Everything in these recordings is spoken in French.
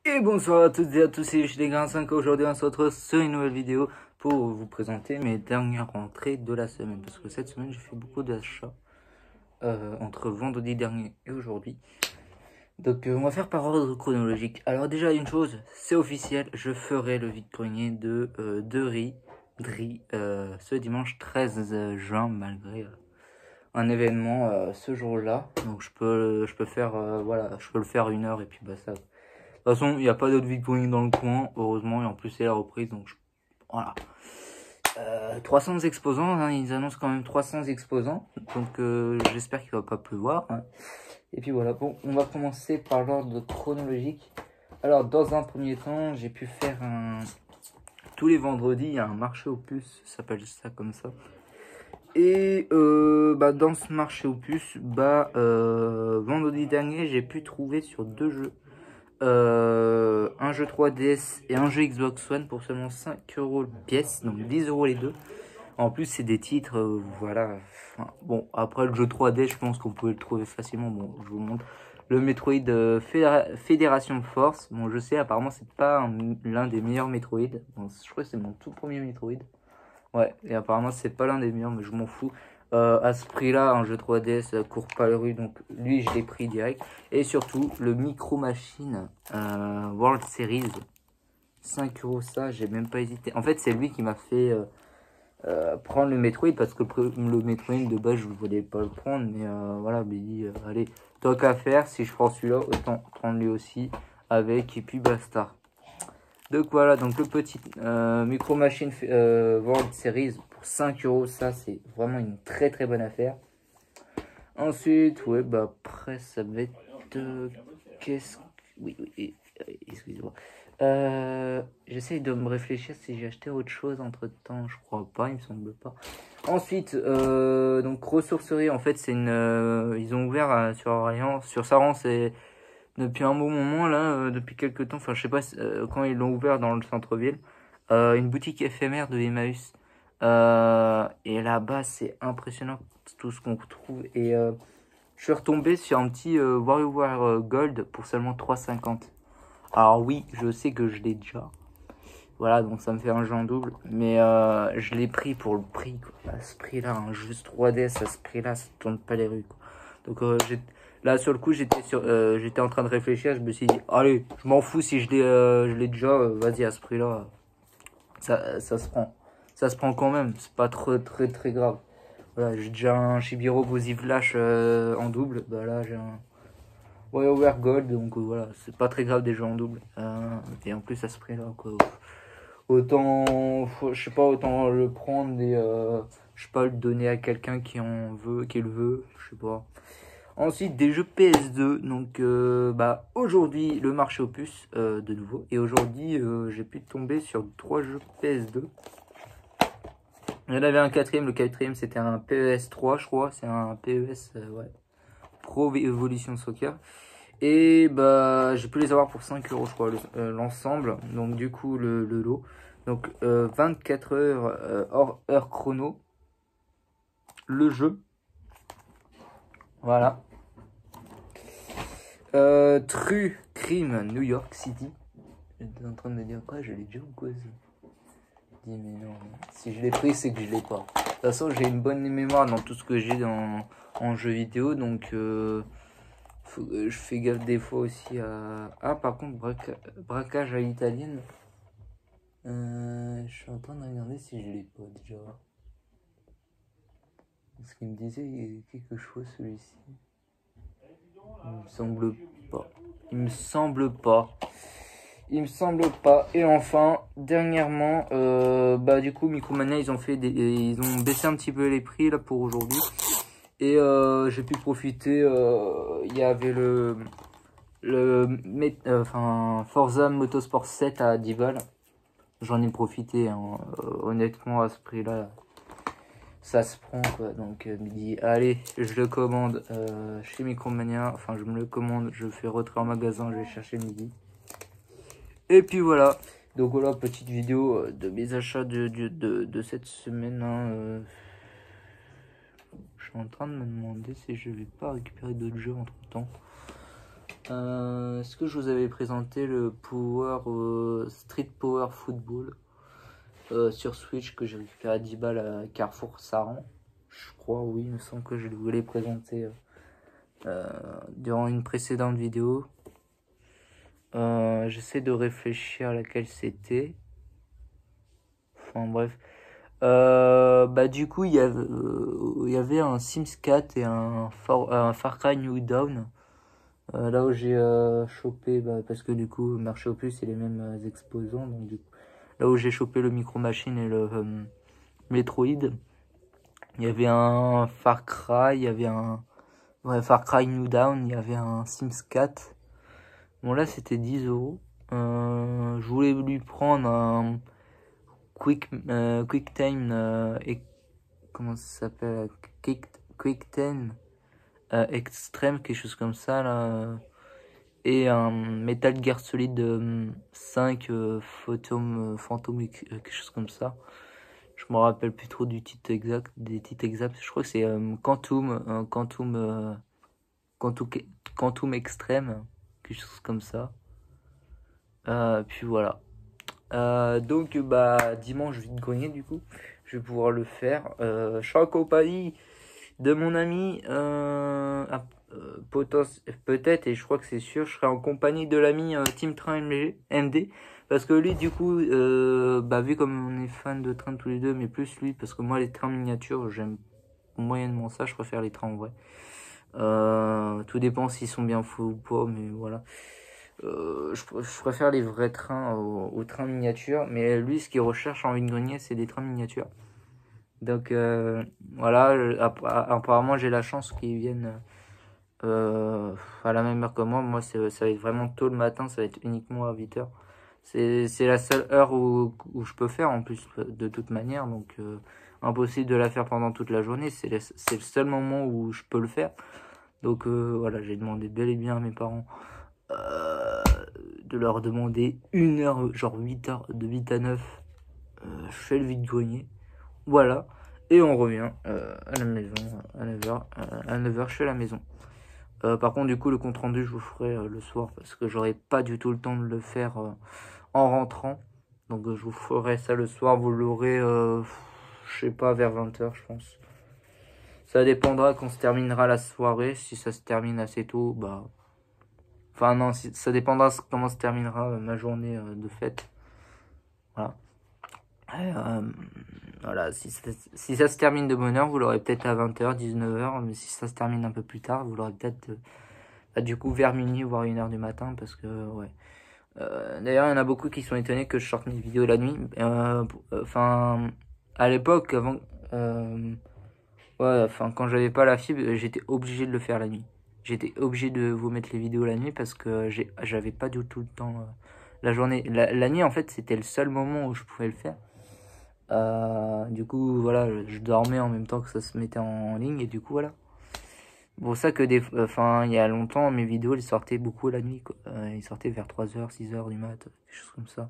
Et bonsoir à toutes et à tous, c'est les Grains 5. Aujourd'hui, on se retrouve sur une nouvelle vidéo pour vous présenter mes dernières rentrées de la semaine. Parce que cette semaine, j'ai fait beaucoup d'achats entre vendredi dernier et aujourd'hui. Donc, on va faire par ordre chronologique. Alors, déjà, une chose, c'est officiel, je ferai le vide-grenier de riz ce dimanche 13 juin, malgré un événement ce jour-là. Donc, je peux faire, voilà, je peux le faire 1 heure et puis bah ça. De toute façon, il n'y a pas d'autres vide-grenier dans le coin, heureusement, et en plus c'est la reprise, donc voilà. 300 exposants, hein, ils annoncent quand même 300 exposants, donc j'espère qu'il va pas pleuvoir. Hein. Et puis voilà, bon, on va commencer par l'ordre chronologique. Alors, dans un premier temps, j'ai pu faire tous les vendredis, il y a un marché aux puces, ça s'appelle ça comme ça. Et dans ce marché aux puces, vendredi dernier, j'ai pu trouver sur 2 jeux. Un jeu 3DS et un jeu Xbox One pour seulement 5 € le pièce, donc 10 € les deux. En plus, c'est des titres, voilà. Enfin, bon, après le jeu 3D, je pense qu'on pouvait le trouver facilement. Bon, je vous montre. Le Metroid Fédération Force. Bon, je sais, apparemment, c'est pas l'un des meilleurs Metroid. Bon, je crois que c'est mon tout premier Metroid. Ouais, et apparemment c'est pas l'un des meilleurs, mais je m'en fous. À ce prix-là, un jeu 3DS court pas le rue, donc lui je l'ai pris direct. Et surtout, le Micro Machine World Series, 5 € ça, j'ai même pas hésité. En fait, c'est lui qui m'a fait prendre le Metroid, parce que le Metroid de base je voulais pas le prendre, mais voilà, mais il dit allez, tant qu'à faire, si je prends celui-là, autant prendre lui aussi avec, et puis basta. Donc voilà, donc le petit Micro Machine World Series pour 5 €, ça c'est vraiment une très très bonne affaire. Ensuite, ouais, bah après ça va être... qu'est-ce que... Oui, excusez-moi. J'essaye de me réfléchir si j'ai acheté autre chose entre temps, je crois pas, il me semble pas. Ensuite, donc ressourcerie, en fait c'est une... ils ont ouvert sur Orléans, sur Saran, c'est... Depuis un bon moment, là, depuis quelques temps, enfin je sais pas quand ils l'ont ouvert dans le centre-ville, une boutique éphémère de Emmaüs. Et là-bas, c'est impressionnant tout ce qu'on trouve. Et je suis retombé sur un petit WarioWare Gold pour seulement 3,50. Alors oui, je sais que je l'ai déjà. Voilà, donc ça me fait un jeu en double. Mais je l'ai pris pour le prix, quoi. À ce prix-là, un jeu 3DS, à ce prix-là, ça tourne pas les rues, quoi. Donc là, sur le coup, j'étais en train de réfléchir. Je me suis dit, allez, je m'en fous si je l'ai déjà. Vas-y, à ce prix-là, ça se prend. Ça se prend quand même. C'est pas très grave. Voilà, j'ai déjà un Shibiro Buzzy Flash en double. Bah là, j'ai un WarioWare Gold. Donc voilà, c'est pas très grave des jeux en double. Et en plus, à ce prix-là, quoi. Autant, je sais pas, autant le prendre et je sais pas, le donner à quelqu'un qui en veut, qui le veut. Je sais pas. Ensuite, des jeux PS2. Donc, aujourd'hui, le marché aux puces, de nouveau. Et aujourd'hui, j'ai pu tomber sur 3 jeux PS2. Il y en avait un quatrième. Le quatrième, c'était un PES 3, je crois. C'est un PES, ouais. Pro Evolution Soccer. Et bah, j'ai pu les avoir pour 5 €, je crois, l'ensemble. Donc, du coup, le lot. Donc, 24 heures hors heure chrono. Le jeu. Voilà. True Crime New York City. J'étais en train de me dire quoi, je l'ai déjà ou quoi ça? Je dis mais non, si je l'ai pris c'est que je l'ai pas. De toute façon j'ai une bonne mémoire dans tout ce que j'ai en jeu vidéo, donc je fais gaffe des fois aussi à... Ah par contre braquage à l'italienne. Je suis en train de regarder si je l'ai pas déjà. Parce qu'il me disait quelque chose celui-ci. Il me semble pas. Il me semble pas. Il me semble pas. Et enfin, dernièrement, du coup, Micromania, ils ont baissé un petit peu les prix là pour aujourd'hui. Et j'ai pu profiter. Il y avait Forza Motorsport 7 à 10 balles. J'en ai profité, hein, honnêtement, à ce prix-là. Ça se prend quoi, donc me dit allez, je le commande chez Micromania, enfin je me le commande, je fais retrait en magasin, je vais chercher midi. Et puis voilà, donc voilà, petite vidéo de mes achats de cette semaine. Hein, je suis en train de me demander si je vais pas récupérer d'autres jeux entre temps. Est-ce que je vous avais présenté le Street Power Football sur Switch que j'ai récupéré à 10 balles à Carrefour Saran? Je crois, oui, il me semble que je vous l'ai présenté durant une précédente vidéo. J'essaie de réfléchir à laquelle c'était. Enfin bref. Bah du coup il y avait un Sims 4 et un Far Cry New Dawn. Là où j'ai chopé, parce que du coup marché aux puces c'est les mêmes exposants, donc du coup, là où j'ai chopé le Micro Machine et le Metroid, il y avait un Far Cry, il y avait un Far Cry New Dawn, il y avait un Sims 4. Bon là c'était 10 €. Je voulais lui prendre un Quick Time et comment ça s'appelle, Quick Time Extreme, quelque chose comme ça là, et un Metal Gear Solid 5 Phantom quelque chose comme ça. Je me rappelle plus trop du titre exact, des titres exacts. Je crois que c'est Quantum Extreme, quelque chose comme ça. Puis voilà. Donc dimanche vide-grenier, du coup je vais pouvoir le faire. Je suis en compagnie de mon ami peut-être, et je crois que c'est sûr, je serai en compagnie de l'ami Team Train MD, parce que lui du coup vu comme on est fan de trains tous les deux, mais plus lui parce que moi les trains miniatures j'aime moyennement ça, je préfère les trains en vrai. Tout dépend s'ils sont bien fous ou pas, mais voilà. Je préfère les vrais trains aux trains miniatures, mais lui ce qu'il recherche en vide-grenier c'est des trains miniatures. Donc voilà, apparemment j'ai la chance qu'ils viennent à la même heure que moi. Moi ça va être vraiment tôt le matin, ça va être uniquement à 8 h. C'est la seule heure où je peux faire en plus de toute manière, donc impossible de la faire pendant toute la journée, c'est le seul moment où je peux le faire. Donc voilà, j'ai demandé bel et bien à mes parents de leur demander une heure, genre 8 h, de 8 à 9, je fais le vide-grenier. Voilà, et on revient à la maison à 9 h. À 9 h, je suis à la maison. Par contre, du coup, le compte rendu, je vous ferai le soir parce que j'aurai pas du tout le temps de le faire en rentrant. Donc, je vous ferai ça le soir. Vous l'aurez, je sais pas, vers 20 h, je pense. Ça dépendra quand se terminera la soirée. Si ça se termine assez tôt, enfin, non, ça dépendra comment se terminera ma journée de fête. Voilà. Voilà, si ça se termine de bonne heure, vous l'aurez peut-être à 20 h, 19 h, mais si ça se termine un peu plus tard, vous l'aurez peut-être du coup vers minuit, voire 1 h du matin, parce que ouais. D'ailleurs, il y en a beaucoup qui sont étonnés que je sorte mes vidéos la nuit. Enfin, à l'époque, avant, quand j'avais pas la fibre, j'étais obligé de le faire la nuit. J'étais obligé de vous mettre les vidéos la nuit parce que j'avais pas du tout le temps. La journée, la nuit, en fait, c'était le seul moment où je pouvais le faire. Du coup, voilà, je dormais en même temps que ça se mettait en ligne, et du coup, voilà. Pour ça que il y a longtemps, mes vidéos, elles sortaient beaucoup la nuit, quoi. Ils sortaient vers 3 h, 6 h du mat, quelque chose comme ça.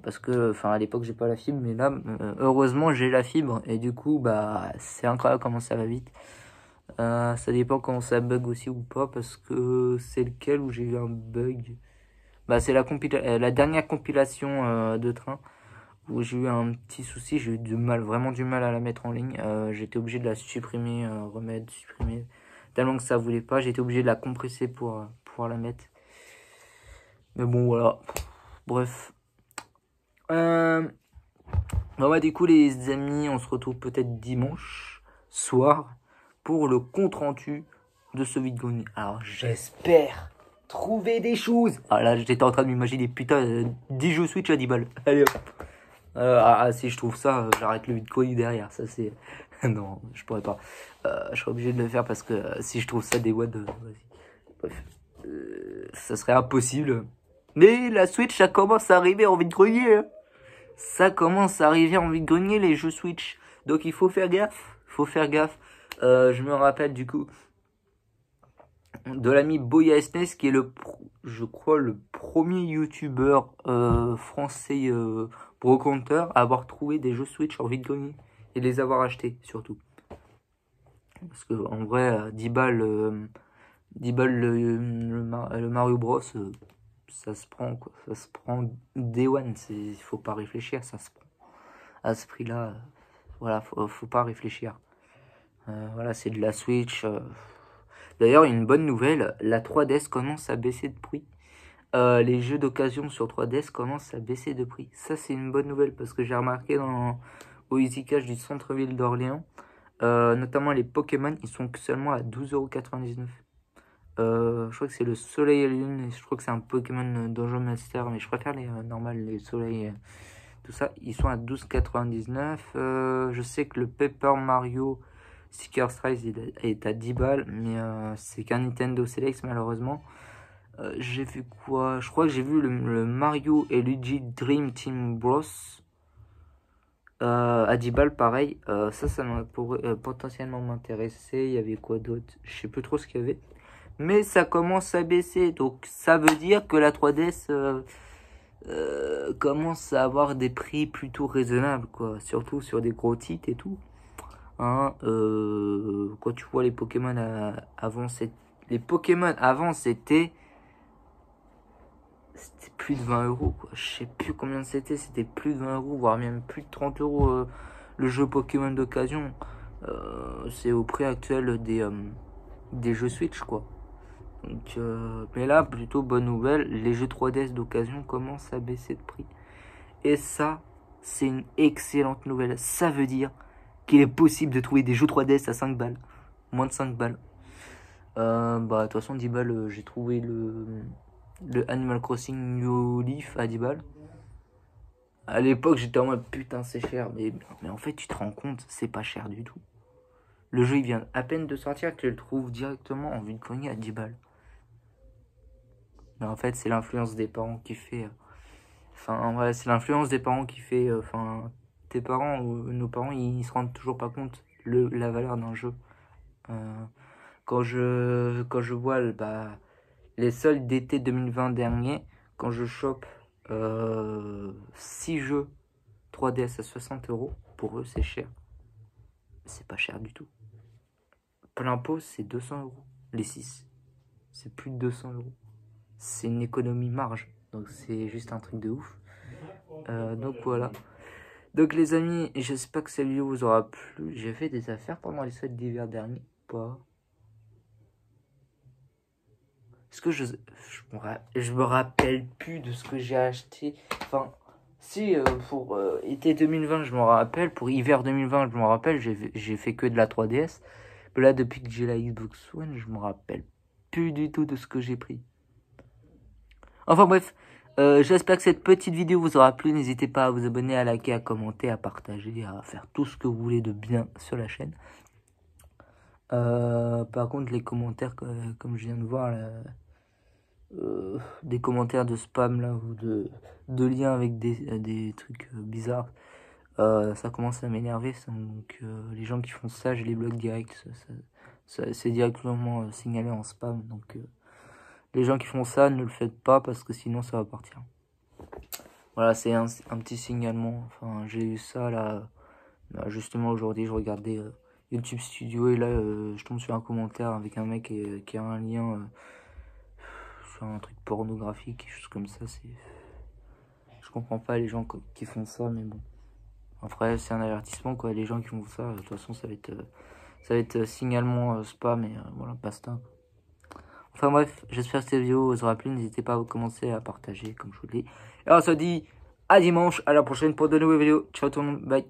Parce que, à l'époque, j'ai pas la fibre, mais là, heureusement, j'ai la fibre, et du coup, c'est incroyable comment ça va vite. Ça dépend quand ça bug aussi ou pas, parce que c'est lequel où j'ai eu un bug. C'est la dernière compilation de train où j'ai eu un petit souci, j'ai eu vraiment du mal à la mettre en ligne. J'étais obligé de la supprimer, remettre, supprimer. Tellement que ça voulait pas, j'étais obligé de la compresser pour pouvoir la mettre. Mais bon, voilà. Bref. Du coup, les amis, on se retrouve peut-être dimanche soir pour le compte rendu de ce vide-grenier. Alors, j'espère trouver des choses. Ah là, j'étais en train de m'imaginer, putain, 10 jeux Switch à 10 balles. Allez hop. Si je trouve ça, j'arrête le vide-grenier derrière. Ça, c'est... non, je pourrais pas. Je serais obligé de le faire parce que si je trouve ça des watts, vas-y. Bref. Ça serait impossible. Mais la Switch, ça commence à arriver en vide-grenier. Hein. Ça commence à arriver en vide-grenier, les jeux Switch. Donc il faut faire gaffe. Je me rappelle du coup de l'ami Boya SNES qui est je crois le premier youtubeur français brocanteur à avoir trouvé des jeux Switch en vide-grenier et les avoir achetés surtout. Parce que en vrai 10 balles 10 balles le Mario Bros, ça se prend quoi. Ça se prend Day One, il faut pas réfléchir, ça se prend. À ce prix-là, voilà, faut pas réfléchir. Voilà, c'est de la Switch. D'ailleurs, une bonne nouvelle, la 3DS commence à baisser de prix. Les jeux d'occasion sur 3DS commencent à baisser de prix. Ça, c'est une bonne nouvelle parce que j'ai remarqué au Easy Cash du centre-ville d'Orléans, notamment les Pokémon, ils sont seulement à 12,99 €. Je crois que c'est le Soleil et Lune, et je crois que c'est un Pokémon Dungeon Master, mais je préfère les normales, les Soleil, tout ça. Ils sont à 12,99 €. Je sais que le Paper Mario Seekers Rise est à 10 balles, mais c'est qu'un Nintendo Select malheureusement. J'ai vu quoi? Je crois que j'ai vu le Mario et Luigi Dream Team Bros. À 10 balles pareil. Ça pourrait potentiellement m'intéresser. Il y avait quoi d'autre? Je sais plus trop ce qu'il y avait. Mais ça commence à baisser. Donc ça veut dire que la 3DS commence à avoir des prix plutôt raisonnables, quoi. Surtout sur des gros titres et tout. Hein, quand tu vois les Pokémon avant, les Pokémon avant c'était plus de 20 €, quoi. Je sais plus combien c'était plus de 20 €, voire même plus de 30 € le jeu Pokémon d'occasion. C'est au prix actuel des jeux Switch, quoi. Donc, mais là, plutôt bonne nouvelle, les jeux 3DS d'occasion commencent à baisser de prix. Et ça, c'est une excellente nouvelle. Ça veut dire qu'il est possible de trouver des jeux 3DS à 5 balles. Moins de 5 balles. Bah, de toute façon, 10 balles, j'ai trouvé le Animal Crossing New Leaf à 10 balles. À l'époque, j'étais en mode putain, c'est cher. Mais en fait, tu te rends compte, c'est pas cher du tout. Le jeu, il vient à peine de sortir, tu le trouves directement en vue de cogner à 10 balles. Mais en fait, c'est l'influence des parents qui fait. Enfin, ouais, c'est l'influence des parents qui fait. Enfin, tes parents ou nos parents, ils se rendent toujours pas compte la valeur d'un jeu. Quand je vois les soldes d'été 2020 dernier, quand je chope 6 jeux 3DS à 60 €, pour eux c'est cher. C'est pas cher du tout. Plein pot, c'est 200 €. Les 6, c'est plus de 200 €. C'est une économie marge. Donc c'est juste un truc de ouf. Donc voilà. Donc les amis, j'espère que cette vidéo vous aura plu. J'ai fait des affaires pendant les soldes d'hiver dernier. Pas. Est-ce que je me rappelle plus de ce que j'ai acheté. Enfin, si pour été 2020, je me rappelle. Pour hiver 2020, je me rappelle. J'ai fait que de la 3DS. Mais là, depuis que j'ai la Xbox One, je me rappelle plus du tout de ce que j'ai pris. Enfin bref, j'espère que cette petite vidéo vous aura plu. N'hésitez pas à vous abonner, à liker, à commenter, à partager, à faire tout ce que vous voulez de bien sur la chaîne. Par contre, les commentaires, comme je viens de voir, là, des commentaires de spam là, ou de liens avec des trucs bizarres, ça commence à m'énerver. Donc les gens qui font ça, je les bloque direct. C'est directement signalé en spam. Donc les gens qui font ça, ne le faites pas parce que sinon ça va partir. Voilà, c'est un petit signalement. Enfin, j'ai eu ça là, justement aujourd'hui, je regardais YouTube Studio et là, je tombe sur un commentaire avec un mec qui a un lien sur un truc pornographique, quelque chose comme ça. Je comprends pas les gens qui font ça, mais bon. Après, c'est un avertissement, quoi. Les gens qui font ça, de toute façon, ça va être signalement spam, mais voilà, basta. Enfin bref, j'espère que cette vidéo vous aura plu. N'hésitez pas à commencer à partager, comme je vous le dis. Et on se dit à dimanche, à la prochaine pour de nouvelles vidéos. Ciao tout le monde, bye.